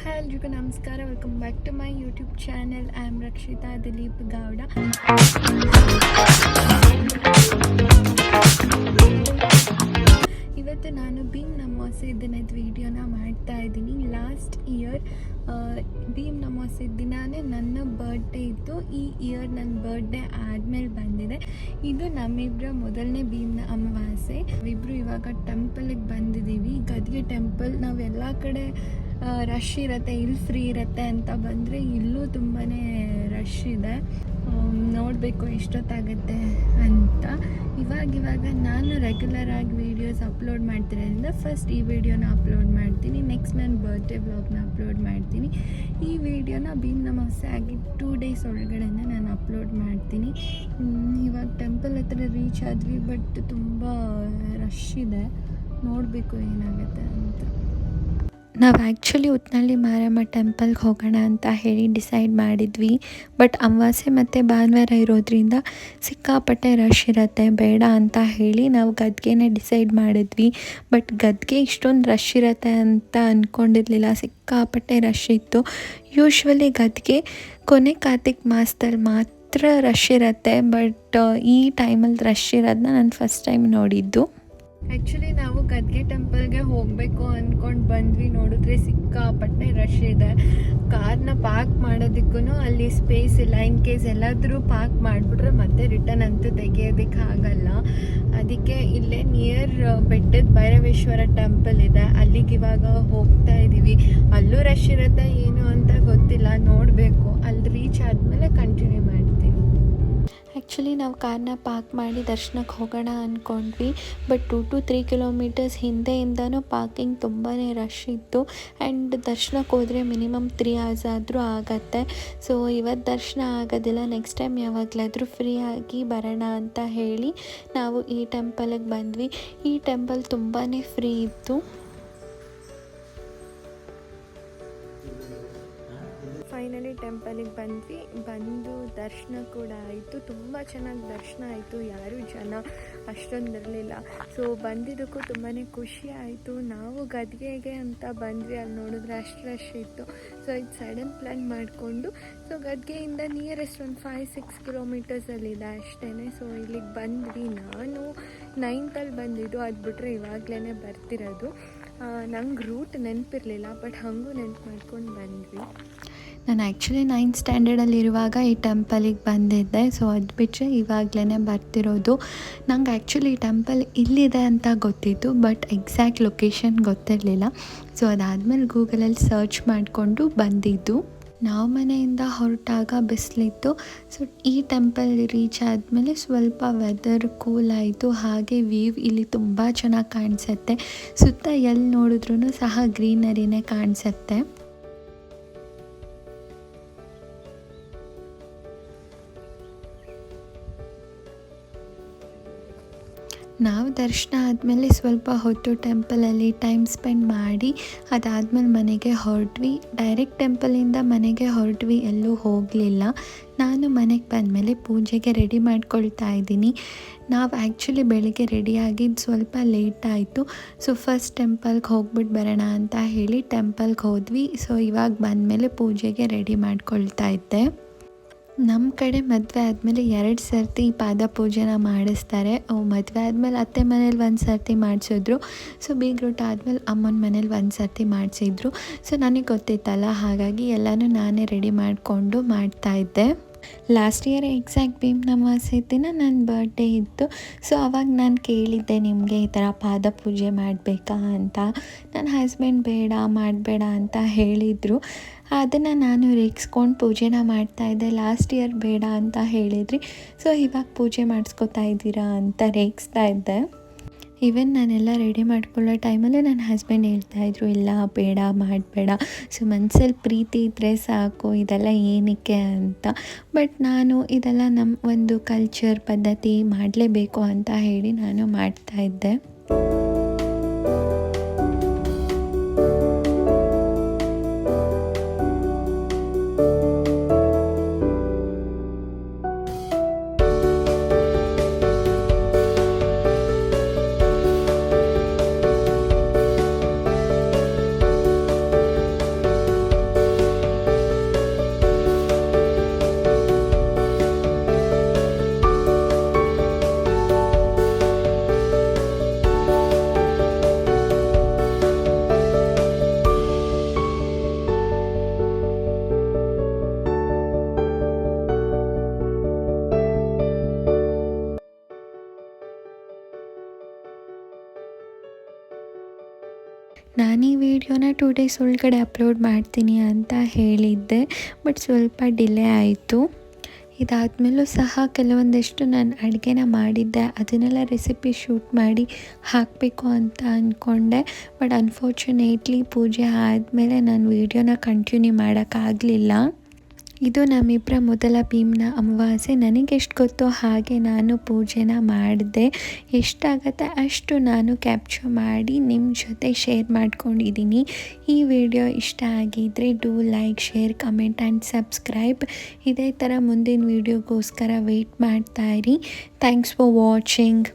Hi ಎಲ್ರಿಗೂ ನಮಸ್ಕಾರ. Welcome back to my YouTube channel. I am Rakshita Dileep Gowda. ಇವತ್ತು ನಾನು ಭೀಮ್ ಅಮಾವಾಸ್ಯೆ ದಿನದ ವಿಡಿಯೋನ ಮಾಡ್ತಾ ಇದ್ದೀನಿ. ಲಾಸ್ಟ್ ಇಯರ್ ಭೀಮ್ ಅಮಾವಾಸ್ಯೆ ದಿನಾನೇ ನನ್ನ ಬರ್ಡೇ ಇತ್ತು. ಈ ಇಯರ್ ನನ್ನ ಬರ್ಡೇ ಆದಮೇಲೆ ಬಂದಿದೆ. ಇದು ನಮ್ಮಿಬ್ಬರ ಮೊದಲನೇ ಭೀಮ್ ಅಮಾವಾಸ್ಯೆ. ಇಬ್ಬರು ಇವಾಗ ಟೆಂಪಲ್ಗೆ ಬಂದಿದ್ದೀವಿ. ಗದ್ಗೆ ಟೆಂಪಲ್. ನಾವೆಲ್ಲ ಕಡೆ ರಶ್ ಇರುತ್ತೆ, ಇಲ್ಲಿ ಫ್ರೀ ಇರುತ್ತೆ ಅಂತ ಬಂದರೆ ಇಲ್ಲೂ ತುಂಬಾ ರಶ್ ಇದೆ. ನೋಡಬೇಕು ಎಷ್ಟೊತ್ತಾಗುತ್ತೆ ಅಂತ. ಇವಾಗ ನಾನು ರೆಗ್ಯುಲರಾಗಿ ವೀಡಿಯೋಸ್ ಅಪ್ಲೋಡ್ ಮಾಡ್ತಿರೋದ್ರಿಂದ ಫಸ್ಟ್ ಈ ವಿಡಿಯೋನ ಅಪ್ಲೋಡ್ ಮಾಡ್ತೀನಿ. ನೆಕ್ಸ್ಟ್ ನನ್ನ ಬರ್ತ್ಡೇ ವ್ಲಾಗ್ನ ಅಪ್ಲೋಡ್ ಮಾಡ್ತೀನಿ. ಈ ವಿಡಿಯೋನ ಭೀಮ್ ಅಮಾವಾಸ್ಯೆ ಆಗಿ 2 ಡೇಸ್ ಒಳಗಡೆ ನಾನು ಅಪ್ಲೋಡ್ ಮಾಡ್ತೀನಿ. ಇವಾಗ ಟೆಂಪಲ್ ಹತ್ರ ರೀಚ್ ಆದ್ವಿ, ಬಟ್ ತುಂಬ ರಶ್ ಇದೆ. ನೋಡಬೇಕು ಏನಾಗುತ್ತೆ ಅಂತ. ನಾವು ಆ್ಯಕ್ಚುಲಿ ಉತ್ತನಳ್ಳಿ ಮಾರಮ್ಮ ಟೆಂಪಲ್ಗೆ ಹೋಗೋಣ ಅಂತ ಹೇಳಿ ಡಿಸೈಡ್ ಮಾಡಿದ್ವಿ. ಬಟ್ ಅಮಾವಾಸ್ಯೆ ಮತ್ತು ಭಾನುವಾರ ಇರೋದ್ರಿಂದ ಸಿಕ್ಕಾಪಟ್ಟೆ ರಶ್ ಇರುತ್ತೆ, ಬೇಡ ಅಂತ ಹೇಳಿ ನಾವು ಗದ್ಗೆನೇ ಡಿಸೈಡ್ ಮಾಡಿದ್ವಿ. ಬಟ್ ಗದ್ಗೆ ಇಷ್ಟೊಂದು ರಶ್ ಇರುತ್ತೆ ಅಂತ ಅಂದ್ಕೊಂಡಿರಲಿಲ್ಲ. ಸಿಕ್ಕಾಪಟ್ಟೆ ರಶ್ ಇತ್ತು. ಯೂಶ್ವಲಿ ಗದ್ಗೆ ಕೊನೆ ಕಾರ್ತಿಕ್ ಮಾಸದಲ್ಲಿ ಮಾತ್ರ ರಶ್ ಇರುತ್ತೆ, ಬಟ್ ಈ ಟೈಮಲ್ಲಿ ರಶ್ ಇರೋದನ್ನ ನಾನು ಫಸ್ಟ್ ಟೈಮ್ ನೋಡಿದ್ದು. ಆ್ಯಕ್ಚುಲಿ ನಾವು ಗದ್ಗೆ ಟೆಂಪಲ್ಗೆ ಹೋಗಬೇಕು ಅಂದ್ಕೊಂಡು ಬಂದ್ವಿ. ನೋಡಿದ್ರೆ ಸಿಕ್ಕಾಪಟ್ಟೆ ರಶ್ ಇದೆ. ಕಾರ್ನ ಪಾರ್ಕ್ ಮಾಡೋದಕ್ಕೂ ಅಲ್ಲಿ ಸ್ಪೇಸ್ ಇಲ್ಲ. ಇನ್ ಕೇಸ್ ಎಲ್ಲಾದರೂ ಪಾರ್ಕ್ ಮಾಡಿಬಿಟ್ರೆ ಮತ್ತೆ ರಿಟರ್ನ್ ಅಂತೂ ತೆಗಿಯೋದಕ್ಕೆ ಆಗಲ್ಲ. ಅದಕ್ಕೆ ಇಲ್ಲೇ ನಿಯರ್ ಬೆಟ್ಟದ ಭೈರವೇಶ್ವರ ಟೆಂಪಲ್ ಇದೆ, ಅಲ್ಲಿಗೆ ಇವಾಗ ಹೋಗ್ತಾ ಇದ್ದೀವಿ. ಅಲ್ಲೂ ರಶ್ ಇರುತ್ತೆ ಏನು ಅಂತ ಗೊತ್ತಿಲ್ಲ, ನೋಡಬೇಕು. ಅಲ್ಲಿ ರೀಚ್ ಆದಮೇಲೆ ಕಂಟಿನ್ಯೂ ಮಾಡ್ತೀನಿ. ಆ್ಯಕ್ಚುಲಿ ನಾವು ಕಾರ್ನ ಪಾರ್ಕ್ ಮಾಡಿ ದರ್ಶನಕ್ಕೆ ಹೋಗೋಣ ಅಂದ್ಕೊಂಡ್ವಿ. ಬಟ್ 2 to 3 ಕಿಲೋಮೀಟರ್ಸ್ ಹಿಂದೆಯಿಂದನೂ ಪಾರ್ಕಿಂಗ್ ತುಂಬಾ ರಶ್ ಇತ್ತು. ಆ್ಯಂಡ್ ದರ್ಶನಕ್ಕೆ ಹೋದರೆ ಮಿನಿಮಮ್ 3 hours ಆದರೂ ಆಗತ್ತೆ. ಸೊ ಇವತ್ತು ದರ್ಶನ ಆಗೋದಿಲ್ಲ, ನೆಕ್ಸ್ಟ್ ಟೈಮ್ ಯಾವಾಗಲಾದರೂ ಫ್ರೀ ಆಗಿ ಬರೋಣ ಅಂತ ಹೇಳಿ ನಾವು ಈ ಟೆಂಪಲ್ಗೆ ಬಂದ್ವಿ. ಈ ಟೆಂಪಲ್ ತುಂಬಾ ಫ್ರೀ ಇತ್ತು. ಫೈನಲಿ ಟೆಂಪಲಿಗೆ ಬಂದು ದರ್ಶನ ಕೂಡ ಆಯಿತು. ತುಂಬ ಚೆನ್ನಾಗಿ ದರ್ಶನ ಆಯಿತು. ಯಾರೂ ಜನ ಅಷ್ಟೊಂದು ಇರಲಿಲ್ಲ. ಸೊ ಬಂದಿದ್ದಕ್ಕೂ ತುಂಬಾ ಖುಷಿ ಆಯಿತು. ನಾವು ಗದ್ಗೆಗೆ ಅಂತ ಬಂದ್ವಿ, ಅಲ್ಲಿ ನೋಡಿದ್ರೆ ಅಷ್ಟು ರಶ್ ಇತ್ತು. ಸೊ ಇದು ಸಡನ್ ಪ್ಲ್ಯಾನ್ ಮಾಡಿಕೊಂಡು ಸೊ ಗದ್ಗೆಯಿಂದ ನಿಯರೆಸ್ಟ್ ಒಂದು 5-6 ಕಿಲೋಮೀಟರ್ಸಲ್ಲಿದೆ ಅಷ್ಟೇ. ಸೊ ಇಲ್ಲಿಗೆ ಬಂದ್ವಿ. ನಾನು 9th ಬಂದಿದ್ದು, ಅದು ಬಿಟ್ಟರೆ ಇವಾಗಲೇ ಬರ್ತಿರೋದು. ನಂಗೆ ರೂಟ್ ನೆನಪಿರಲಿಲ್ಲ, ಬಟ್ ಹಾಗೂ ನೆನಪು ಮಾಡ್ಕೊಂಡು ಬಂದ್ವಿ. ನಾನು ಆ್ಯಕ್ಚುಲಿ 9th ಸ್ಟ್ಯಾಂಡರ್ಡಲ್ಲಿರುವಾಗ ಈ ಟೆಂಪಲಿಗೆ ಬಂದಿದ್ದೆ. ಸೊ ಅದು ಬಿಟ್ಟರೆ ಇವಾಗಲೇ ಬರ್ತಿರೋದು. ನಂಗೆ ಆ್ಯಕ್ಚುಲಿ ಈ ಟೆಂಪಲ್ ಇಲ್ಲಿದೆ ಅಂತ ಗೊತ್ತಿತ್ತು, ಬಟ್ ಎಕ್ಸಾಕ್ಟ್ ಲೊಕೇಶನ್ ಗೊತ್ತಿರಲಿಲ್ಲ. ಸೊ ಅದಾದಮೇಲೆ ಗೂಗಲಲ್ಲಿ ಸರ್ಚ್ ಮಾಡಿಕೊಂಡು ಬಂದಿದ್ದು. ನಾವು ಮನೆಯಿಂದ ಹೊರಟಾಗ ಬಿಸಿಲಿತ್ತು. ಸೊ ಈ ಟೆಂಪಲ್ ರೀಚ್ ಆದಮೇಲೆ ಸ್ವಲ್ಪ ವೆದರ್ ಕೂಲ್ ಆಯಿತು. ಹಾಗೆ ವ್ಯೂ ಇಲ್ಲಿ ತುಂಬ ಚೆನ್ನಾಗಿ ಕಾಣಿಸುತ್ತೆ. ಸುತ್ತ ಎಲ್ಲಿ ನೋಡಿದ್ರೂ ಸಹ ಗ್ರೀನರಿನೇ ಕಾಣಿಸುತ್ತೆ. ನಾವು ದರ್ಶನ ಆದಮೇಲೆ ಸ್ವಲ್ಪ ಹೊತ್ತು ಟೆಂಪಲಲ್ಲಿ ಟೈಮ್ ಸ್ಪೆಂಡ್ ಮಾಡಿ ಅದಾದಮೇಲೆ ಮನೆಗೆ ಹೊರಟ್ವಿ. ಡೈರೆಕ್ಟ್ ಟೆಂಪಲಿಂದ ಮನೆಗೆ ಹೊರಟ್ವಿ, ಎಲ್ಲೂ ಹೋಗಲಿಲ್ಲ. ನಾನು ಮನೆಗೆ ಬಂದಮೇಲೆ ಪೂಜೆಗೆ ರೆಡಿ ಮಾಡ್ಕೊಳ್ತಾ ಇದ್ದೀನಿ. ನಾವು ಆ್ಯಕ್ಚುಲಿ ಬೆಳಿಗ್ಗೆ ರೆಡಿಯಾಗಿದ್ದು ಸ್ವಲ್ಪ ಲೇಟ್ ಆಯಿತು. ಸೊ ಫಸ್ಟ್ ಟೆಂಪಲ್ಗೆ ಹೋಗ್ಬಿಟ್ಟು ಬರೋಣ ಅಂತ ಹೇಳಿ ಟೆಂಪಲ್ಗೆ ಹೋದ್ವಿ. ಸೊ ಇವಾಗ ಬಂದಮೇಲೆ ಪೂಜೆಗೆ ರೆಡಿ ಮಾಡ್ಕೊಳ್ತಾ ಇದ್ದೆ. ನಮ್ಮ ಕಡೆ ಮದುವೆ ಆದಮೇಲೆ 2 ಸರ್ತಿ ಪಾದ ಪೂಜೆನ ಮಾಡಿಸ್ತಾರೆ. ಮದುವೆ ಆದಮೇಲೆ ಅತ್ತೆ ಮನೇಲಿ 1 ಸರ್ತಿ ಮಾಡಿಸಿದ್ರು. ಸೊ ಬೀಗ್ರೂಟ ಆದಮೇಲೆ ಅಮ್ಮನ ಮನೇಲಿ 1 ಸರ್ತಿ ಮಾಡಿಸಿದ್ರು. ಸೊ ನನಗೆ ಗೊತ್ತಿತ್ತಲ್ಲ, ಹಾಗಾಗಿ ಎಲ್ಲನೂ ನಾನೇ ರೆಡಿ ಮಾಡಿಕೊಂಡು ಮಾಡ್ತಾಯಿದ್ದೆ. ಲಾಸ್ಟ್ ಇಯರ್ ಎಕ್ಸಾಕ್ಟ್ ಭೀಮ್ ಅಮಾವಾಸ್ಯೆ ದಿನ ನನ್ನ ಬರ್ಡೇ ಇತ್ತು. ಸೊ ಅವಾಗ ನಾನು ಕೇಳಿದ್ದೆ ನಿಮಗೆ ಈ ಥರ ಪಾದ ಪೂಜೆ ಮಾಡಬೇಕಾ ಅಂತ. ನನ್ನ ಹಸ್ಬೆಂಡ್ ಮಾಡಬೇಡ ಅಂತ ಹೇಳಿದರು. ಅದನ್ನು ನಾನು ರೇಗಿಸ್ಕೊಂಡು ಪೂಜೆನ ಮಾಡ್ತಾಯಿದ್ದೆ. ಲಾಸ್ಟ್ ಇಯರ್ ಬೇಡ ಅಂತ ಹೇಳಿದ್ರಿ, ಸೊ ಇವಾಗ ಪೂಜೆ ಮಾಡಿಸ್ಕೊತಾ ಇದ್ದೀರಾ ಅಂತ ರೇಗಿಸ್ತಾ ಇದ್ದೆ. ಈವನ್ ನಾನೆಲ್ಲ ರೆಡಿ ಮಾಡ್ಕೊಳ್ಳೋ ಟೈಮಲ್ಲೇ ನನ್ನ ಹಸ್ಬೆಂಡ್ ಹೇಳ್ತಾಯಿದ್ರು, ಇಲ್ಲ ಬೇಡ ಮಾಡಬೇಡ, ಸೊ ಮನಸ್ಸಲ್ಲಿ ಪ್ರೀತಿ ಇದ್ದರೆ ಸಾಕು, ಇದೆಲ್ಲ ಏನಕ್ಕೆ ಅಂತ. ಬಟ್ ನಾನು ಇದೆಲ್ಲ ನಮ್ಮ ಒಂದು ಕಲ್ಚರ್ ಪದ್ಧತಿ ಮಾಡಲೇಬೇಕು ಅಂತ ಹೇಳಿ ನಾನು ಮಾಡ್ತಾಯಿದ್ದೆ. ವಿಡಿಯೋನ 2 ಡೇಸ್ ಒಳಗಡೆ ಅಪ್ಲೋಡ್ ಮಾಡ್ತೀನಿ ಅಂತ ಹೇಳಿದ್ದೆ, ಬಟ್ ಸ್ವಲ್ಪ ಡಿಲೇ ಆಯಿತು. ಇದಾದಮೇಲೂ ಸಹ ಕೆಲವೊಂದಷ್ಟು ನಾನು ಅಡುಗೆನ ಮಾಡಿದ್ದೆ, ಅದನ್ನೆಲ್ಲ ರೆಸಿಪಿ ಶೂಟ್ ಮಾಡಿ ಹಾಕಬೇಕು ಅಂತ ಅಂದ್ಕೊಂಡೆ. ಬಟ್ ಅನ್ಫಾರ್ಚುನೇಟ್ಲಿ ಪೂಜೆ ಆದಮೇಲೆ ನಾನು ವೀಡಿಯೋನ ಕಂಟಿನ್ಯೂ ಮಾಡೋಕ್ಕಾಗಲಿಲ್ಲ. ಇದು ನಮ್ಮಿಬ್ಬರ ಮೊದಲ ಭೀಮ್ನ ಅಮಾವಾಸ್ಯೆ. ನನಗೆಷ್ಟು ಗೊತ್ತೋ ಹಾಗೆ ನಾನು ಪೂಜೆನ ಮಾಡಿದೆ. ಎಷ್ಟಾಗತ್ತೆ ಅಷ್ಟು ನಾನು ಕ್ಯಾಪ್ಚರ್ ಮಾಡಿ ನಿಮ್ಮ ಜೊತೆ ಶೇರ್ ಮಾಡ್ಕೊಂಡಿದ್ದೀನಿ. ಈ ವಿಡಿಯೋ ಇಷ್ಟ ಆಗಿದ್ದರೆ do like, share, comment and subscribe. ಇದೇ ಥರ ಮುಂದಿನ ವೀಡಿಯೋಗೋಸ್ಕರ ವೆಯ್ಟ್ ಮಾಡ್ತಾಯಿರಿ. Thanks for watching.